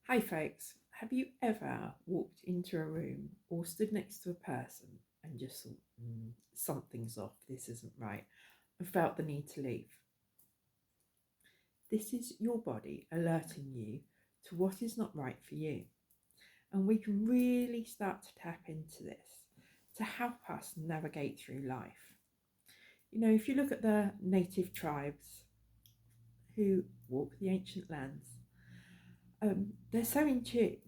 Hi folks, have you ever walked into a room or stood next to a person and just thought, something's off, this isn't right, and felt the need to leave? This is your body alerting you to what is not right for you. And we can really start to tap into this to help us navigate through life. If you look at the native tribes who walk the ancient lands, they're so in tune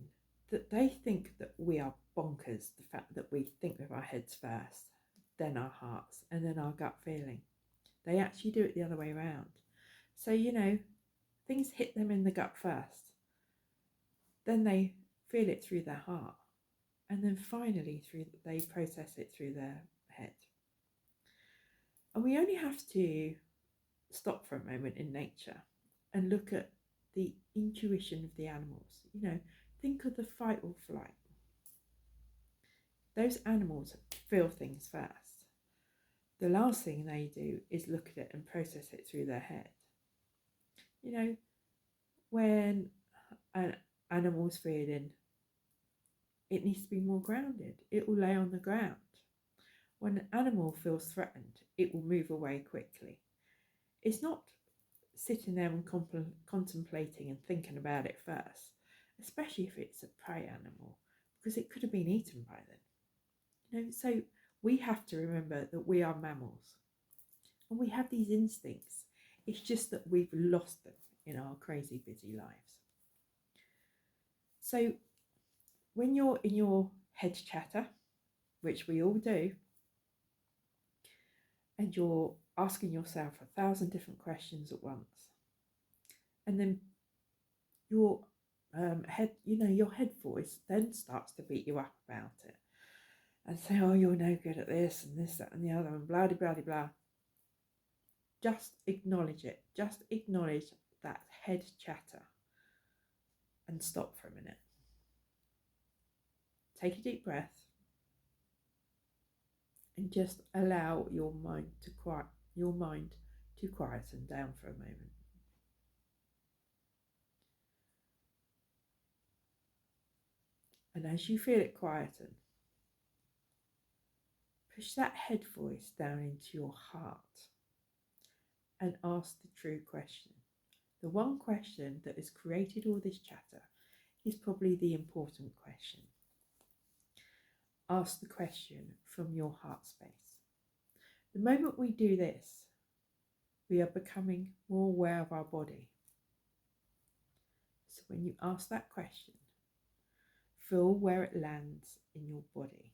that they think that we are bonkers, the fact that we think with our heads first, then our hearts, and then our gut feeling. They actually do it the other way around. So, things hit them in the gut first, then they feel it through their heart, and then finally they process it through their head. And we only have to stop for a moment in nature and look at the intuition of the animals. Think of the fight or flight. Those animals feel things first. The last thing they do is look at it and process it through their head. When an animal's feeling, it needs to be more grounded. It will lay on the ground. When an animal feels threatened, it will move away quickly. It's not sitting there and contemplating and thinking about it first, especially if it's a prey animal, because it could have been eaten by then. So we have to remember that we are mammals and we have these instincts. It's just that we've lost them in our crazy busy lives. So when you're in your head chatter, which we all do, and you're asking yourself 1,000 different questions at once, and then your your head voice then starts to beat you up about it and say, oh, you're no good at this and this, that, and the other, and blah, blah, blah, blah. Just acknowledge it. Just acknowledge that head chatter and stop for a minute. Take a deep breath and just allow your mind to quieten down for a moment. And as you feel it quieten, push that head voice down into your heart and ask the true question. The one question that has created all this chatter is probably the important question. Ask the question from your heart space. The moment we do this, we are becoming more aware of our body. So when you ask that question, feel where it lands in your body.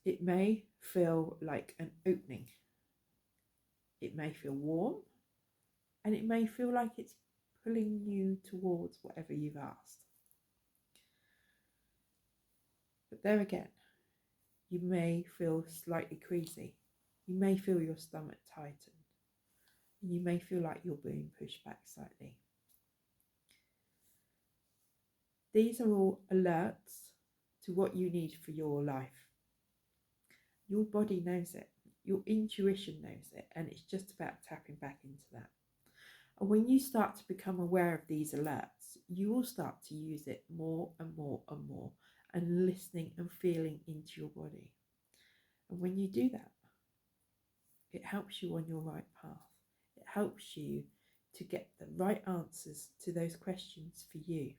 It may feel like an opening. It may feel warm, and it may feel like it's pulling you towards whatever you've asked. But there again, you may feel slightly queasy. You may feel your stomach tighten. And you may feel like you're being pushed back slightly. These are all alerts to what you need for your life. Your body knows it. Your intuition knows it. And it's just about tapping back into that. And when you start to become aware of these alerts, you will start to use it more and more and more, and listening and feeling into your body. And when you do that, it helps you on your right path. It helps you to get the right answers to those questions for you.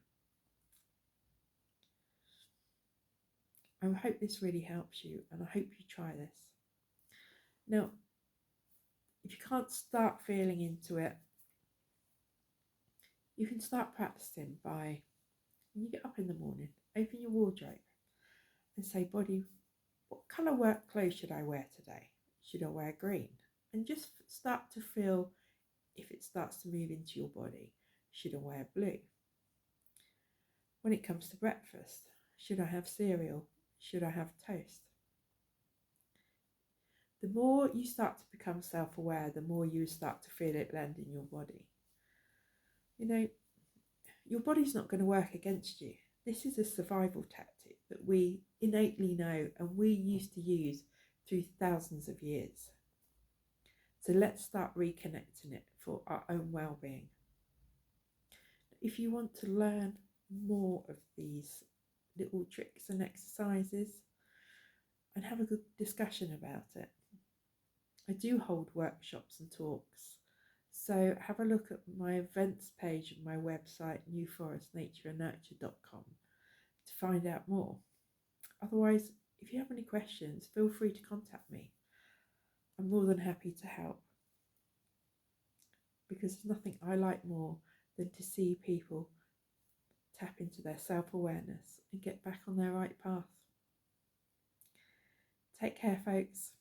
I hope this really helps you, and I hope you try this. Now, if you can't start feeling into it, you can start practicing by, when you get up in the morning, open your wardrobe and say, body, what colour work clothes should I wear today? Should I wear green? And just start to feel if it starts to move into your body. Should I wear blue? When it comes to breakfast, should I have cereal? Should I have toast? The more you start to become self-aware, the more you start to feel it land in your body. Your body's not going to work against you. This is a survival tactic that we innately know and we used to use through thousands of years. So let's start reconnecting it for our own well-being. If you want to learn more of these little tricks and exercises and have a good discussion about it, I do hold workshops and talks. So have a look at my events page of my website, newforestnatureandnurture.com, to find out more. Otherwise, if you have any questions, feel free to contact me. I'm more than happy to help, because there's nothing I like more than to see people tap into their self-awareness and get back on their right path. Take care, folks.